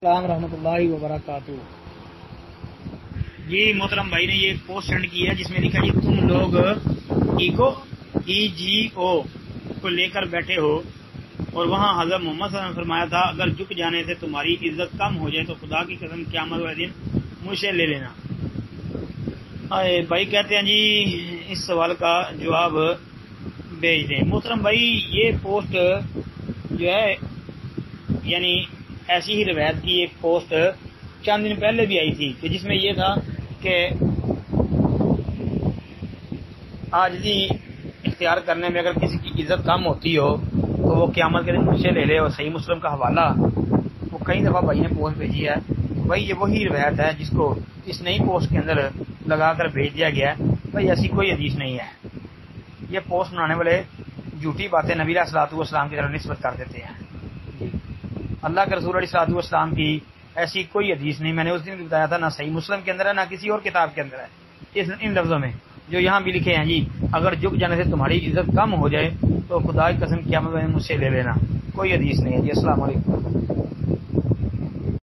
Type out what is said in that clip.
السلام رحمۃ اللہ وبرکاتہ۔ جی محترم بھائی نے یہ ایک پوسٹ سینڈ کی ہے جس میں لکھا جی تم لوگ EGO کو لے کر بیٹھے ہو اور وہاں حضرت محمد صلی اللہ علیہ وسلم نے فرمایا تھا اگر جھک جانے سے تمہاری عزت کم ہو جائے تو خدا کی قسم قیامت والے دن مجھ سے لے لینا۔ بھائی کہتے ہیں جی اس سوال کا جواب بھیج دیں۔ محترم بھائی یہ پوسٹ جو ہے یعنی ایسی ہی روایت کی ایک پوسٹ چند دن پہلے بھی آئی تھی کہ جس میں یہ تھا کہ عاجزی اختیار کرنے میں اگر کسی کی عزت کم ہوتی ہو تو وہ قیامت کے دن مجھ سے لے لے، اور صحیح مسلم کا حوالہ وہ کئی دفعہ بھائی نے پوسٹ بھیجی ہے۔ بھائی یہ وہی روایت ہے جس کو اس نئی پوسٹ کے اندر لگا کر بھیج دیا گیا ہے۔ بھائی ایسی کوئی حدیث نہیں ہے، یہ پوسٹ بنانے والے جھوٹی باتیں نبی علیہ الصلوۃ والسلام کی طرف نسبت کر دیتے ہیں۔ اللہ کے رسول علیہ الصلوۃ والسلام کی ایسی کوئی حدیث نہیں، میں نے اس دن بھی بتایا تھا، نہ صحیح مسلم کے اندر ہے نہ کسی اور کتاب کے اندر ہے ان لفظوں میں جو یہاں بھی لکھے ہیں جی اگر جھک جانے سے تمہاری عزت کم ہو جائے تو خدا کی قسم قیامت میں مجھ سے لے لینا۔ کوئی حدیث نہیں ہے جی۔ السلام علیکم۔